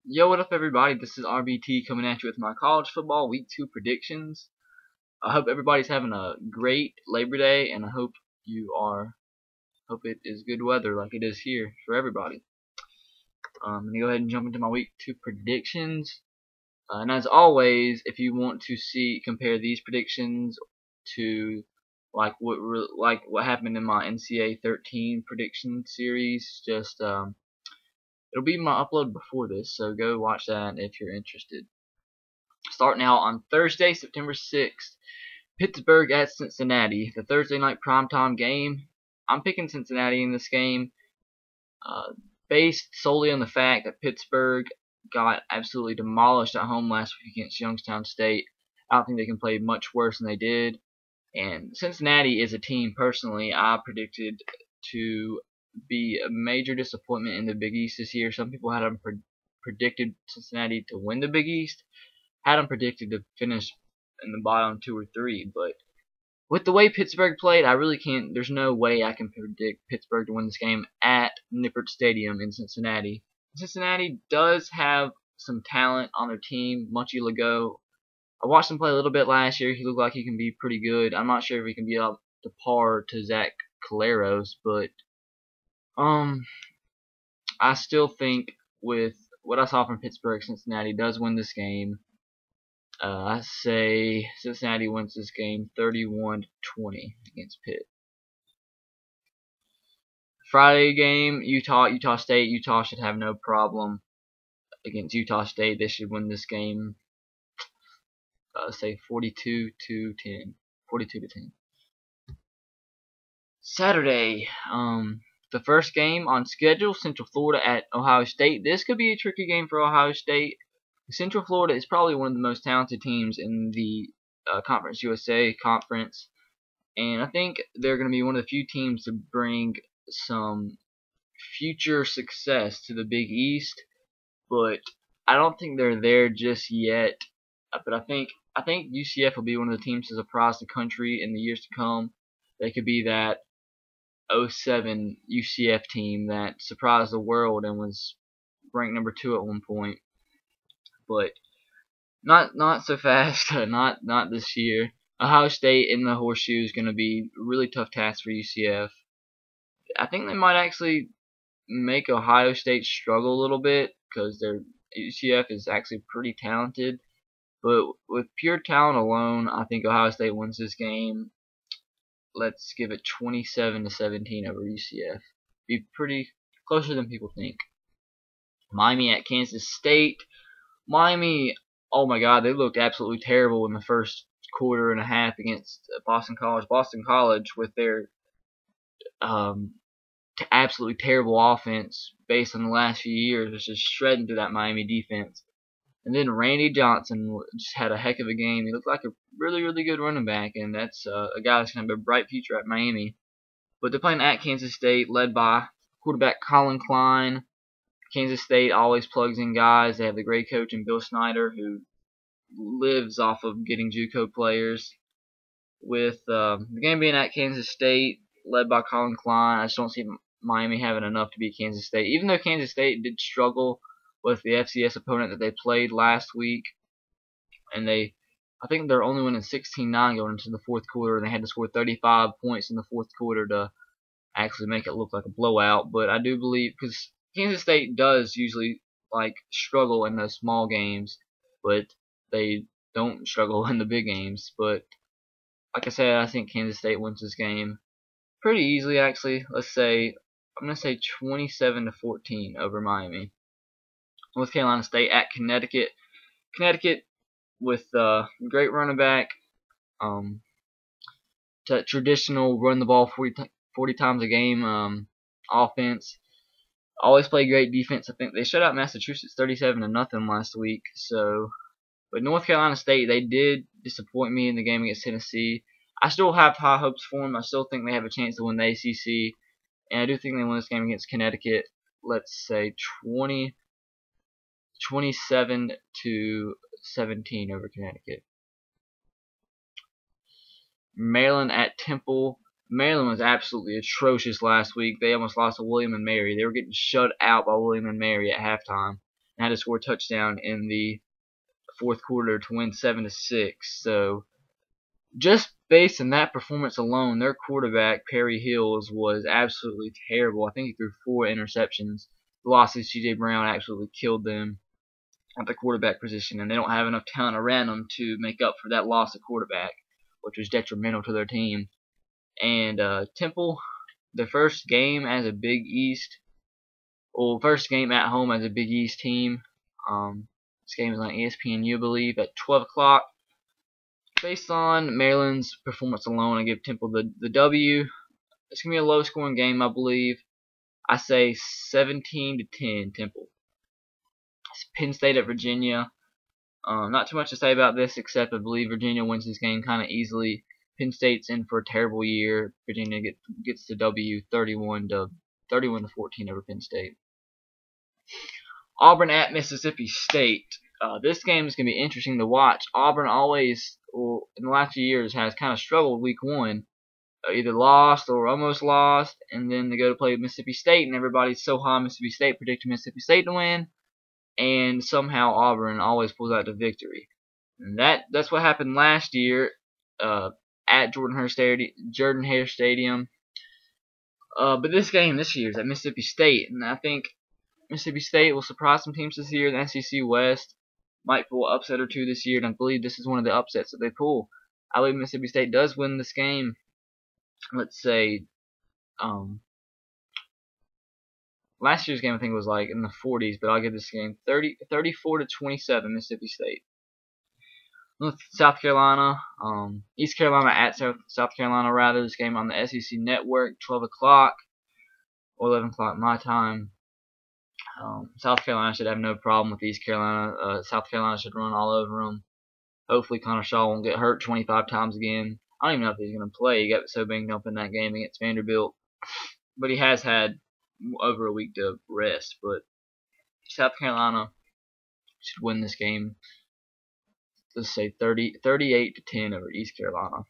Yo, what up, everybody? This is RBT coming at you with my college football week 2 predictions. I hope everybody's having a great Labor Day, and I hope hope it is good weather like it is here for everybody. I'm gonna go ahead and jump into my week 2 predictions. And as always, if you want to compare these predictions to like what happened in my NCAA 13 prediction series, just it'll be my upload before this, so go watch that if you're interested. Starting out on Thursday, September 6th, Pittsburgh at Cincinnati, the Thursday night primetime game. I'm picking Cincinnati in this game, based solely on the fact that Pittsburgh got absolutely demolished at home last week against Youngstown State. I don't think they can play much worse than they did. And Cincinnati is a team, personally, I predicted to be a major disappointment in the Big East this year. Some people had them predicted Cincinnati to win the Big East, had them predicted to finish in the bottom 2 or 3, but with the way Pittsburgh played, I really can't. There's no way I can predict Pittsburgh to win this game at Nippert Stadium in Cincinnati. Cincinnati does have some talent on their team. Munchie Legault, I watched him play a little bit last year. He looked like he can be pretty good. I'm not sure if he can be up to par to Zach Caleros, but I still think with what I saw from Pittsburgh, Cincinnati does win this game. I say Cincinnati wins this game 31-20 against Pitt. Friday game, Utah State. Utah should have no problem against Utah State. They should win this game. Say 42-10. 42-10. Saturday, the first game on schedule, Central Florida at Ohio State. This could be a tricky game for Ohio State. Central Florida is probably one of the most talented teams in the Conference USA conference, and I think they're going to be one of the few teams to bring some future success to the Big East, but I don't think they're there just yet. But I think UCF will be one of the teams to surprise the country in the years to come. They could be that 07 UCF team that surprised the world and was ranked number 2 at one point. But not so fast, not this year. Ohio State in the Horseshoe is going to be a really tough task for UCF. I think they might actually make Ohio State struggle a little bit because their UCF is actually pretty talented. But with pure talent alone, I think Ohio State wins this game. Let's give it 27-17 over UCF. Be pretty closer than people think. Miami at Kansas State. Miami, oh my God, they looked absolutely terrible in the first quarter and a half against Boston College. Boston College, with their absolutely terrible offense based on the last few years, was just shredding through that Miami defense. And then Randy Johnson just had a heck of a game. He looked like a really, really good running back, and that's a guy that's going to have a bright future at Miami. But they're playing at Kansas State, led by quarterback Colin Klein. Kansas State always plugs in guys. They have the great coach in Bill Snyder, who lives off of getting JUCO players. With the game being at Kansas State, led by Colin Klein, I just don't see Miami having enough to beat Kansas State. Even though Kansas State did struggle with the FCS opponent that they played last week, and I think they're only winning 16-9 going into the fourth quarter, and they had to score 35 points in the fourth quarter to actually make it look like a blowout. But I do believe, because Kansas State does usually struggle in those small games, but they don't struggle in the big games. But like I said, I think Kansas State wins this game pretty easily, actually. I'm going to say 27-14 over Miami. North Carolina State at Connecticut. Connecticut with great running back, traditional run the ball 40 times a game offense. Always play great defense. I think they shut out Massachusetts 37-0 last week. But North Carolina State, they did disappoint me in the game against Tennessee. I still have high hopes for them. I still think they have a chance to win the ACC, and I do think they win this game against Connecticut. Let's say 27-17 over Connecticut. Maryland at Temple. Maryland was absolutely atrocious last week. They almost lost to William & Mary. They were getting shut out by William & Mary at halftime. and had to score a touchdown in the fourth quarter to win 7-6. So just based on that performance alone, their quarterback Perry Hills was absolutely terrible. I think he threw 4 interceptions. The loss of C.J. Brown absolutely killed them at the quarterback position, and they don't have enough talent around them to make up for that loss of quarterback, which was detrimental to their team. And Temple, their first game as a Big East, well, first game at home as a Big East team. This game is on ESPNU, I believe, at 12 o'clock. Based on Maryland's performance alone, I give Temple the W. It's going to be a low-scoring game, I believe. I say 17-10 Temple. It's Penn State at Virginia. Not too much to say about this, except I believe Virginia wins this game kind of easily. Penn State's in for a terrible year. Virginia gets the W, 31-14 over Penn State. Auburn at Mississippi State. This game is going to be interesting to watch. Auburn always, in the last few years, has kind of struggled week 1. Either lost or almost lost, and then they go to play Mississippi State, and everybody's so high on Mississippi State, predicting Mississippi State to win, and somehow Auburn always pulls out the victory. And that's what happened last year at Jordan Hare Stadium. But this game this year is at Mississippi State, and I think Mississippi State will surprise some teams this year. The SEC West might pull an upset or two this year, and I believe this is one of the upsets that they pull. I believe Mississippi State does win this game. Let's say, last year's game I think was like in the 40s, but I'll give this game 34-27 Mississippi State. South Carolina, East Carolina at South Carolina rather. This game on the SEC Network, 12 o'clock or 11 o'clock my time. South Carolina should have no problem with East Carolina. South Carolina should run all over them. Hopefully Connor Shaw won't get hurt 25 times again. I don't even know if he's going to play. He got so banged up in that game against Vanderbilt. But he has had over a week to rest. But South Carolina should win this game. Let's say 38-10 over East Carolina.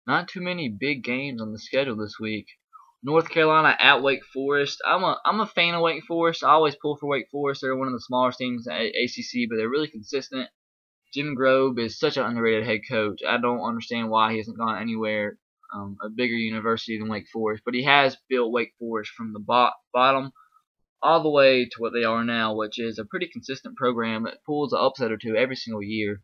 Not too many big games on the schedule this week. North Carolina at Wake Forest. I'm a fan of Wake Forest. I always pull for Wake Forest. They're one of the smaller teams at ACC, but they're really consistent. Jim Grove is such an underrated head coach. I don't understand why he hasn't gone anywhere a bigger university than Wake Forest, but he has built Wake Forest from the bottom all the way to what they are now, which is a pretty consistent program that pulls an upset or two every single year.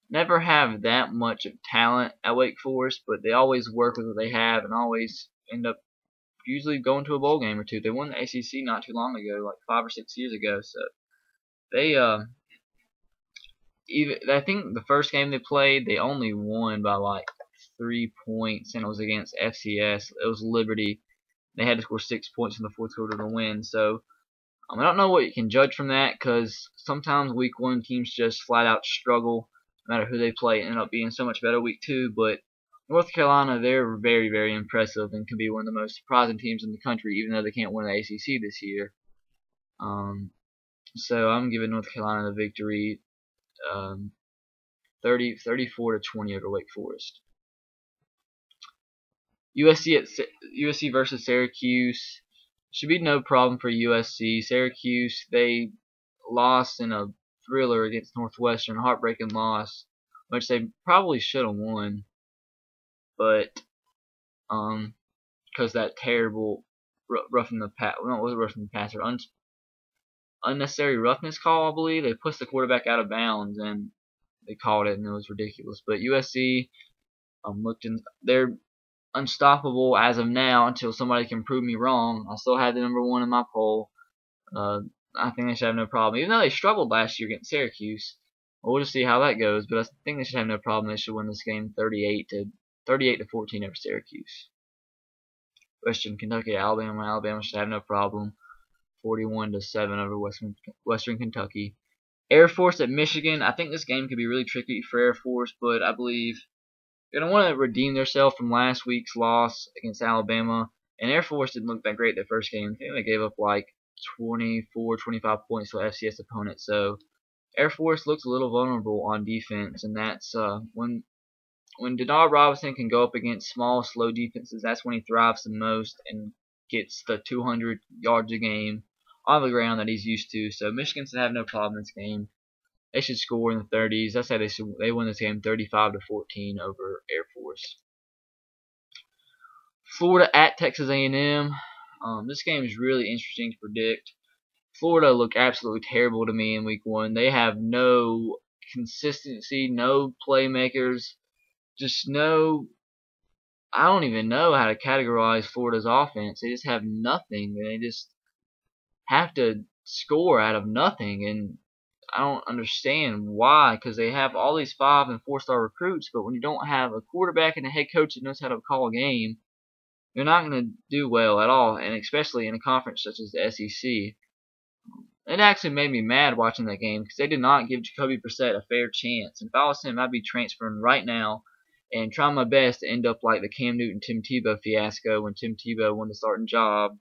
Never have that much of talent at Wake Forest, but they always work with what they have and always end up usually going to a bowl game or two. They won the ACC not too long ago, like 5 or 6 years ago. So they I think the first game they played, they only won by like 3 points, and it was against FCS. It was Liberty. They had to score 6 points in the fourth quarter to win. So I don't know what you can judge from that, because sometimes week 1 teams just flat out struggle. No matter who they play, end up being so much better week 2. But North Carolina, they're very, very impressive and can be one of the most surprising teams in the country, even though they can't win the ACC this year. So I'm giving North Carolina the victory, 34-20 over Wake Forest. USC versus Syracuse should be no problem for USC. Syracuse, they lost in a thriller against Northwestern, heartbreaking loss, which they probably should have won, but because that terrible unnecessary roughness call, I believe they pushed the quarterback out of bounds and they called it, and it was ridiculous. But USC they're unstoppable as of now until somebody can prove me wrong. I still have the number 1 in my poll. I think they should have no problem. Even though they struggled last year against Syracuse, we'll just see how that goes. But I think they should have no problem. They should win this game 38-14 over Syracuse. Western Kentucky, Alabama. Alabama should have no problem. 41-7 over Western Kentucky. Air Force at Michigan. I think this game could be really tricky for Air Force, but I believe they're going to want to redeem themselves from last week's loss against Alabama. And Air Force didn't look that great their first game. I think they gave up like 24, 25 points to an FCS opponent. So Air Force looks a little vulnerable on defense, and that's when when Denard Robinson can go up against small, slow defenses, that's when he thrives the most and gets the 200 yards a game on the ground that he's used to. So Michigan should have no problem in this game. They should score in the 30s. I say they win this game 35-14 over Air Force. Florida at Texas A&M. This game is really interesting to predict. Florida looked absolutely terrible to me in week 1. They have no consistency, no playmakers, just no. I don't even know how to categorize Florida's offense. They just have nothing, and they just have to score out of nothing. And I don't understand why, because they have all these 5- and 4-star recruits, but when you don't have a quarterback and a head coach that knows how to call a game, you're not going to do well at all, and especially in a conference such as the SEC. It actually made me mad watching that game because they did not give Jacoby Brissett a fair chance. And if I was him, I'd be transferring right now and trying my best to end up like the Cam Newton-Tim Tebow fiasco when Tim Tebow won the starting job.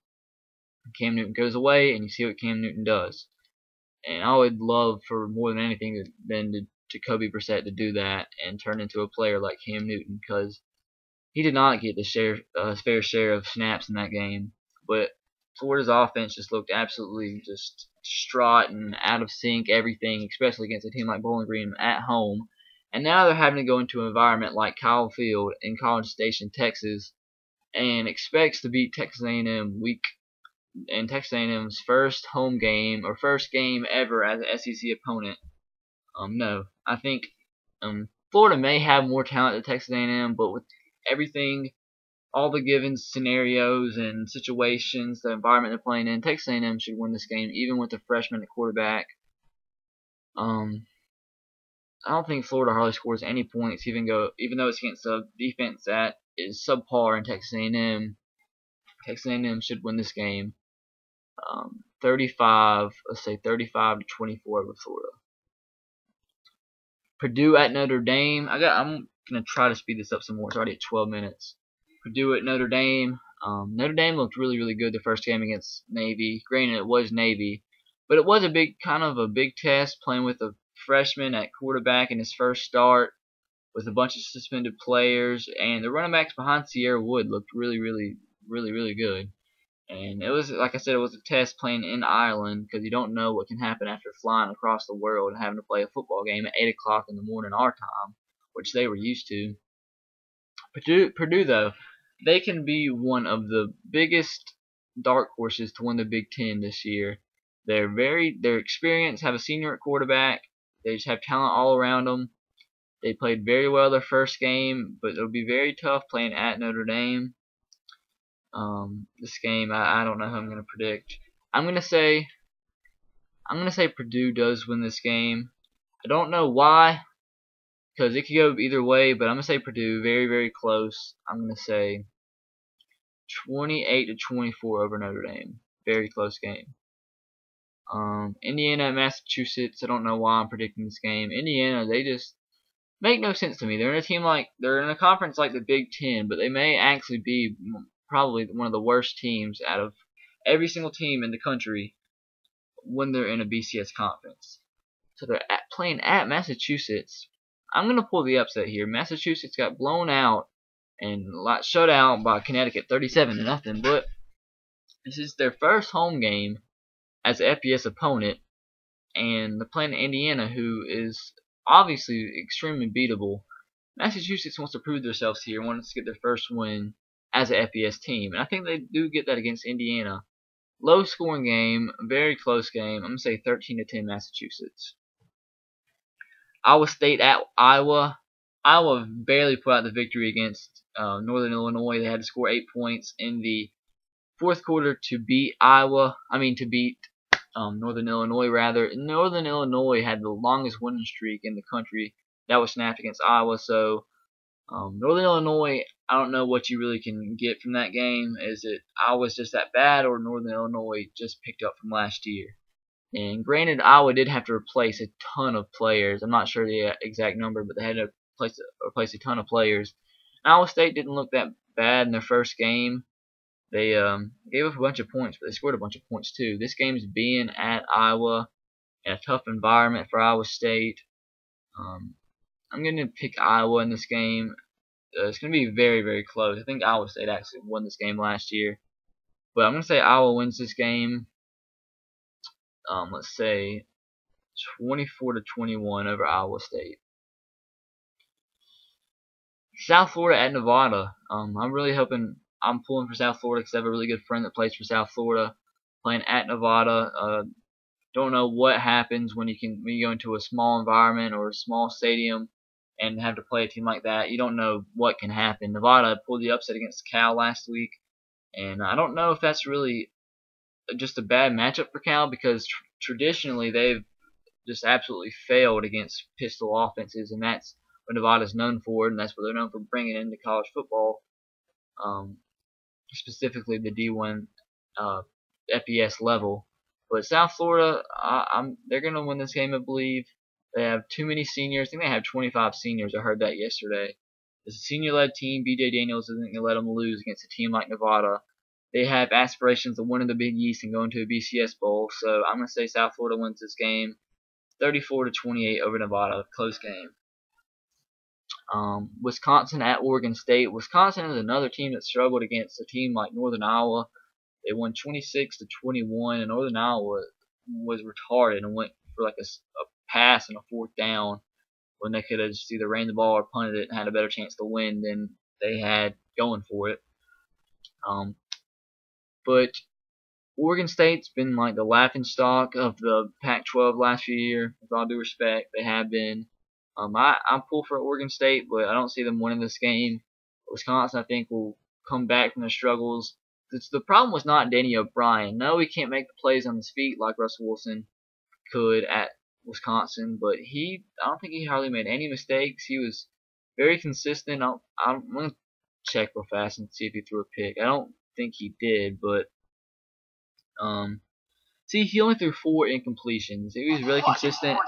Cam Newton goes away, and you see what Cam Newton does. And I would love for more than anything than Jacoby Brissett to do that and turn into a player like Cam Newton, because he did not get the fair share of snaps in that game. But Florida's offense just looked absolutely just distraught and out of sync, everything, especially against a team like Bowling Green at home. And now they're having to go into an environment like Kyle Field in College Station, Texas, and expects to beat Texas A&M in Texas A&M's first home game or first game ever as an SEC opponent. No, I think Florida may have more talent than Texas A&M, but with everything, all the given scenarios and situations, the environment they're playing in, Texas A&M should win this game, even with the freshman at quarterback. I don't think Florida hardly scores any points, even though it's against a defense that is subpar in Texas A&M. Texas A&M should win this game, 35. Let's say 35-24 over Florida. Purdue at Notre Dame. I'm gonna try to speed this up some more. It's already at 12 minutes. Purdue at Notre Dame. Notre Dame looked really, really good the first game against Navy. Granted, it was Navy, but it was a big test playing with a freshman at quarterback in his first start with a bunch of suspended players, and the running backs behind Sierra Wood looked really, really, really, really good. And it was, like I said, it was a test playing in Ireland, because you don't know what can happen after flying across the world and having to play a football game at 8 o'clock in the morning our time, which they were used to. Purdue though, they can be one of the biggest dark horses to win the Big Ten this year. They're experienced, have a senior at quarterback. They just have talent all around them. They played very well their first game, but it'll be very tough playing at Notre Dame. This game, I don't know who I'm going to predict. I'm going to say Purdue does win this game. I don't know why, because it could go either way, but I'm going to say Purdue, very, very close. I'm going to say 28-24 over Notre Dame. Very close game. Indiana, Massachusetts. I don't know why I'm predicting this game. Indiana, they just make no sense to me. They're in a conference like the Big Ten, but they may actually be probably one of the worst teams out of every single team in the country when they're in a BCS conference. So they're playing at Massachusetts. I'm going to pull the upset here. Massachusetts got blown out and shut out by Connecticut 37-0, but this is their first home game as an FBS opponent, and they're playing Indiana, who is obviously extremely beatable. Massachusetts wants to prove themselves here, wants to get their first win as an FBS team, and I think they do get that against Indiana. Low scoring game, very close game. I'm going to say 13-10 Massachusetts. Iowa State at Iowa. Iowa barely put out the victory against Northern Illinois. They had to score 8 points in the fourth quarter to beat Northern Illinois rather. Northern Illinois had the longest winning streak in the country that was snapped against Iowa. So Northern Illinois, I don't know what you really can get from that game. Is it Iowa's just that bad, or Northern Illinois just picked up from last year? And granted, Iowa did have to replace a ton of players. I'm not sure the exact number, but they had to replace a ton of players. Iowa State didn't look that bad in their first game. They gave up a bunch of points, but they scored a bunch of points too. This game's being at Iowa in a tough environment for Iowa State. I'm going to pick Iowa in this game. It's going to be very, very close. I think Iowa State actually won this game last year. But I'm going to say Iowa wins this game. Let's say 24-21 over Iowa State. South Florida at Nevada. I'm really hoping, I'm pulling for South Florida because I have a really good friend that plays for South Florida, playing at Nevada. Don't know what happens when you go into a small environment or a small stadium and have to play a team like that. You don't know what can happen. Nevada pulled the upset against Cal last week, and I don't know if that's really just a bad matchup for Cal because traditionally they've just absolutely failed against pistol offenses, and that's what Nevada's known for, and that's what they're known for bringing into college football, specifically the D1 FBS level. But South Florida, they're going to win this game, I believe. They have too many seniors. I think they have 25 seniors. I heard that yesterday. It's a senior-led team. B.J. Daniels isn't going to let them lose against a team like Nevada. They have aspirations of winning the Big East and going to a BCS Bowl. So I'm going to say South Florida wins this game 34-28 over Nevada. Close game. Wisconsin at Oregon State. Wisconsin is another team that struggled against a team like Northern Iowa. They won 26-21, and Northern Iowa was retarded and went for like a pass and a fourth down when they could have just either ran the ball or punted it and had a better chance to win than they had going for it. But Oregon State's been like the laughingstock of the Pac-12 last few years. With all due respect, they have been. I'm pulled for Oregon State, but I don't see them winning this game. Wisconsin, I think, will come back from their struggles. The problem was not Danny O'Brien. No, he can't make the plays on his feet like Russell Wilson could at Wisconsin, but I don't think he hardly made any mistakes. He was very consistent. I'm going to check real fast and see if he threw a pick. I don't think he did, but see, he only threw 4 incompletions. He was really consistent.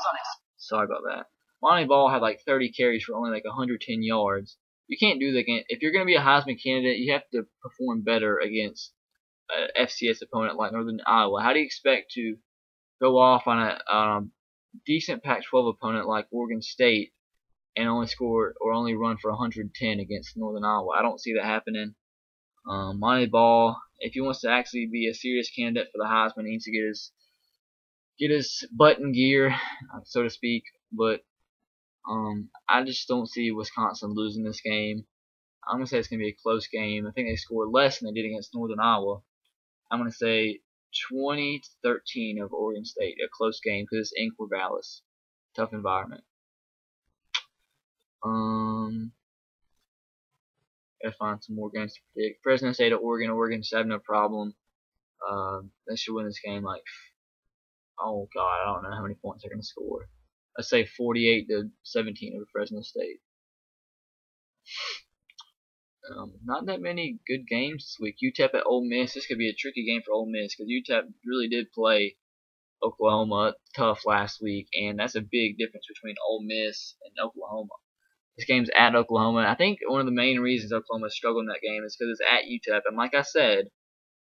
Sorry about that. Monty Ball had like 30 carries for only like 110 yards. You can't do that again. If you're going to be a Heisman candidate, you have to perform better against an FCS opponent like Northern Iowa. How do you expect to go off on a decent Pac-12 opponent like Oregon State and only score or only run for 110 against Northern Iowa? I don't see that happening. Monty Ball, if he wants to actually be a serious candidate for the Heisman, he needs to get his butt in gear, so to speak. But I just don't see Wisconsin losing this game. I'm going to say it's going to be a close game. I think they scored less than they did against Northern Iowa. I'm going to say 20-13 over Oregon State. A close game because it's in Corvallis. Tough environment. Gotta find some more games to predict. Fresno State at Oregon. Oregon should have no problem. They should win this game like, oh god, I don't know how many points they're going to score. Let's say 48-17 over Fresno State. Not that many good games this week. UTEP at Ole Miss. This could be a tricky game for Ole Miss because UTEP really did play Oklahoma tough last week, and that's a big difference between Ole Miss and Oklahoma. This game's at Oklahoma. I think one of the main reasons Oklahoma struggled in that game is because it's at UTEP. And like I said,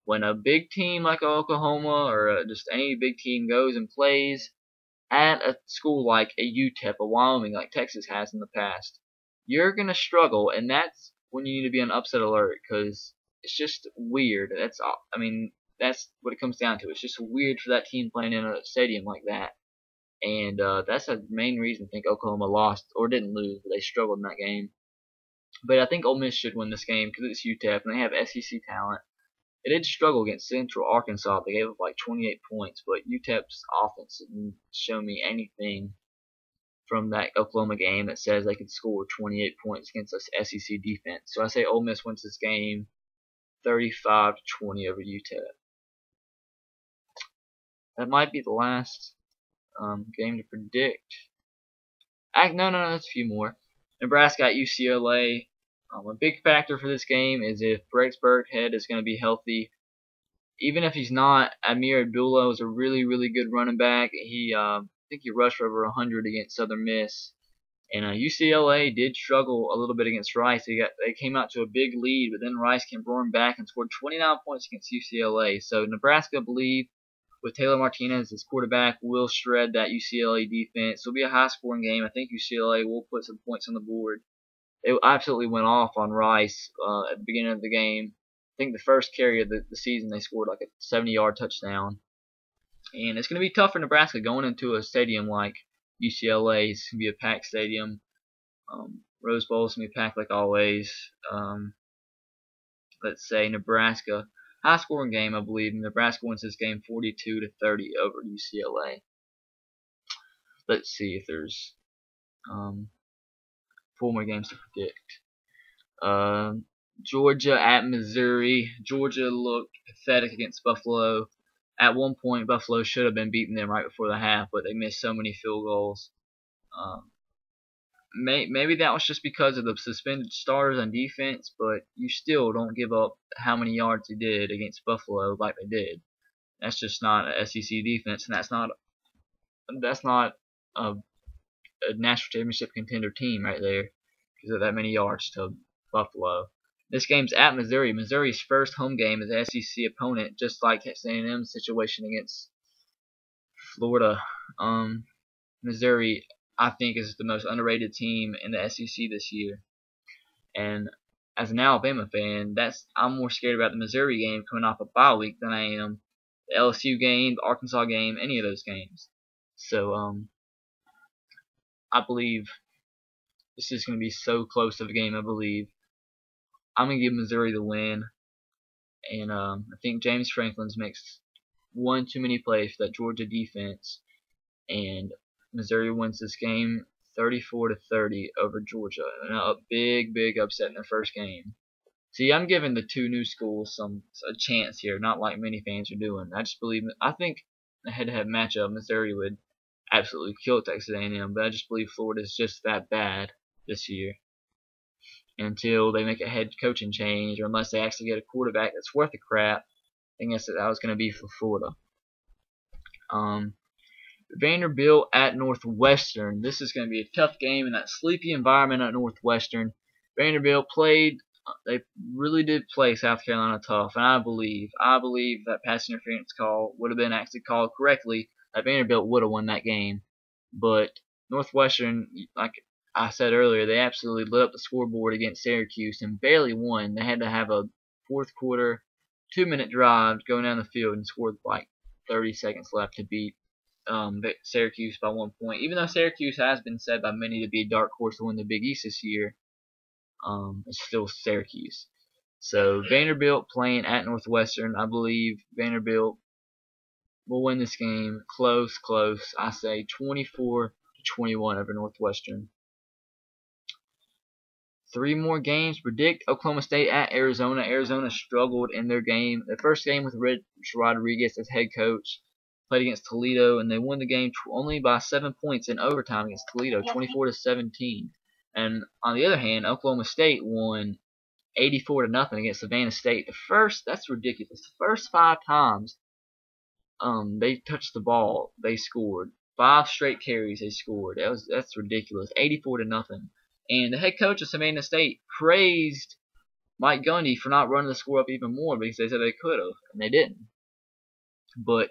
when a big team like Oklahoma or just any big team goes and plays at a school like a UTEP, a Wyoming, like Texas has in the past, you're going to struggle, and that's when you need to be on upset alert because it's just weird. That's what it comes down to. It's just weird for that team playing in a stadium like that. And that's the main reason I think Oklahoma lost, or didn't lose, but they struggled in that game. But I think Ole Miss should win this game because it's UTEP and they have SEC talent. They did struggle against Central Arkansas. They gave up like 28 points, but UTEP's offense didn't show me anything from that Oklahoma game that says they could score 28 points against this SEC defense. So I say Ole Miss wins this game 35-20 over UTEP. That might be the last game to predict. No, there's a few more. Nebraska at UCLA. A big factor for this game is if Breaks Burkhead is going to be healthy. Even if he's not, Amir Abdullah was a really, really good running back. I think he rushed for over 100 against Southern Miss. And UCLA did struggle a little bit against Rice. They came out to a big lead, but then Rice came roaring back and scored 29 points against UCLA. So Nebraska, I believe, with Taylor Martinez as quarterback, will shred that UCLA defense. It'll be a high-scoring game. I think UCLA will put some points on the board. They absolutely went off on Rice at the beginning of the game. I think the first carry of the season they scored like a 70-yard touchdown. And it's going to be tough for Nebraska going into a stadium like UCLA. It's going to be a packed stadium. Rose Bowl is going to be packed like always. Let's say Nebraska. High scoring game, I believe. Nebraska wins this game 42-30 over UCLA. Let's see if there's 4 more games to predict. Georgia at Missouri. Georgia looked pathetic against Buffalo. At one point, Buffalo should have been beating them right before the half, but they missed so many field goals. Maybe that was just because of the suspended starters on defense, but you still don't give up how many yards they did against Buffalo like they did. That's just not an SEC defense, and that's not a national championship contender team right there because of that many yards to Buffalo. This game's at Missouri. Missouri's first home game is an SEC opponent, just like Texas A&M's situation against Florida. Missouri, I think, is the most underrated team in the SEC this year. And as an Alabama fan, I'm more scared about the Missouri game coming off a bye week than I am the LSU game, the Arkansas game, any of those games. So I believe this is going to be so close of a game. I believe I'm going to give Missouri the win. And I think James Franklin's makes one too many plays for that Georgia defense. And Missouri wins this game 34-30 over Georgia. And a big upset in their first game. See, I'm giving the two new schools a chance here, not like many fans are doing. I think in a head-to-head matchup, Missouri would absolutely kill Texas A&M, but I just believe Florida's just that bad this year. Until they make a head coaching change, or unless they actually get a quarterback that's worth a crap, I think that's that was going to be for Florida. Vanderbilt at Northwestern. This is going to be a tough game in that sleepy environment at Northwestern. Vanderbilt they really did play South Carolina tough, and I believe that pass interference call would have been actually called correctly, that Vanderbilt would have won that game. But Northwestern, like I said earlier, they absolutely lit up the scoreboard against Syracuse and barely won. They had to have a fourth quarter, 2-minute drive going down the field and scored like 30 seconds left to beat Syracuse by 1 point. Even though Syracuse has been said by many to be a dark horse to win the Big East this year, it's still Syracuse. So Vanderbilt playing at Northwestern. I believe Vanderbilt will win this game close. I say 24-21 over Northwestern. 3 more games. Predict Oklahoma State at Arizona. Arizona struggled in their game. Their first game with Rich Rodriguez as head coach. Played against Toledo, and they won the game only by 7 points in overtime against Toledo, 24-17. And on the other hand, Oklahoma State won 84-0 against Savannah State. That's ridiculous. The first 5 times they touched the ball, they scored. 5 straight carries, they scored. That's ridiculous. 84-0. And the head coach of Savannah State praised Mike Gundy for not running the score up even more because they said they could have, and they didn't. But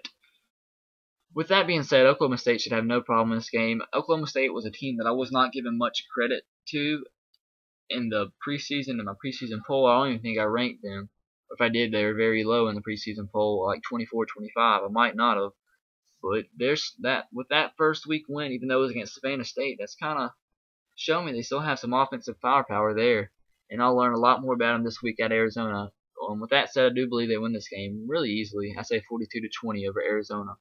with that being said, Oklahoma State should have no problem in this game. Oklahoma State was a team that I was not given much credit to in the preseason, in my preseason poll. I don't even think I ranked them. If I did, they were very low in the preseason poll, like 24, 25. I might not have. But there's that. With that first week win, even though it was against Savannah State, that's kind of showing me they still have some offensive firepower there. And I'll learn a lot more about them this week at Arizona. With that said, I do believe they win this game really easily. I say 42-20 over Arizona.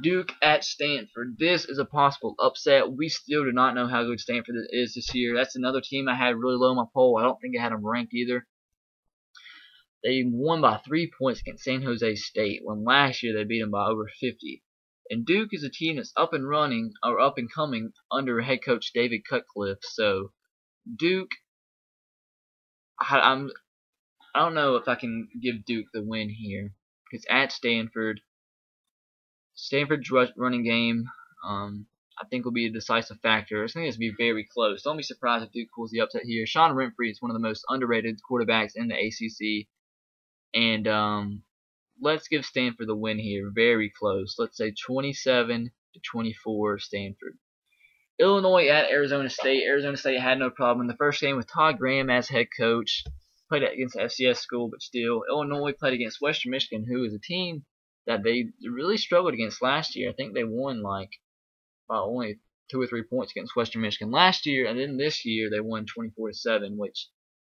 Duke at Stanford. This is a possible upset. We still do not know how good Stanford is this year. That's another team I had really low in my poll. I don't think I had them ranked either. They won by 3 points against San Jose State, when last year they beat them by over 50. And Duke is a team that's up and running, or up and coming, under head coach David Cutcliffe. So, Duke, I don't know if I can give Duke the win here. Because at Stanford's running game, I think will be a decisive factor. I think it's going to be very close. Don't be surprised if Duke pulls the upset here. Sean Renfree is one of the most underrated quarterbacks in the ACC. And let's give Stanford the win here. Very close. Let's say 27-24 Stanford. Illinois at Arizona State. Arizona State had no problem in the first game with Todd Graham as head coach. Played against the FCS school, but still, Illinois played against Western Michigan, who is a team that they really struggled against last year. I think they won like by only 2 or 3 points against Western Michigan last year, and then this year they won 24-7, which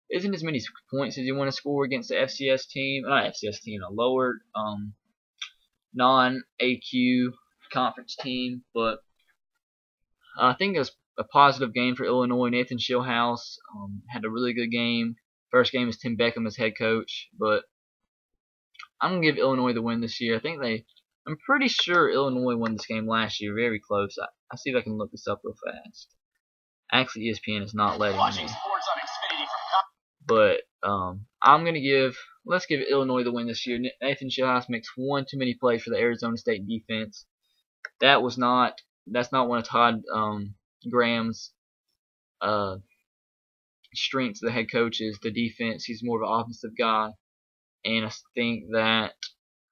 isn't as many points as you want to score against the FCS team, not FCS team, a lower non-AQ conference team, but I think it was a positive game for Illinois. Nathan Schillhouse had a really good game. First game was Tim Beckham as head coach, but I'm gonna give Illinois the win this year. I'm pretty sure Illinois won this game last year, very close. I see if I can look this up real fast. Actually, ESPN is not letting me. But let's give Illinois the win this year. Nathan Schillhouse makes one too many plays for the Arizona State defense. That's not one of Todd Graham's strengths. The head coach is the defense. He's more of an offensive guy, and I think that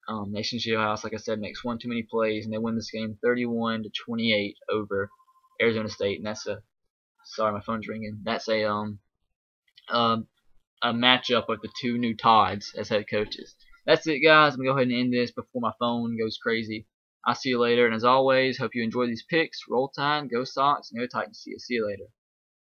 Nathan Schillhouse, like I said, makes one too many plays, and they win this game 31-28 over Arizona State. And sorry, my phone's ringing. That's a matchup of the two new Todds as head coaches. That's it, guys. I'm going to go ahead and end this before my phone goes crazy. I'll see you later. And as always, hope you enjoy these picks. Roll Tide, go Sox, and go Titans. See you later.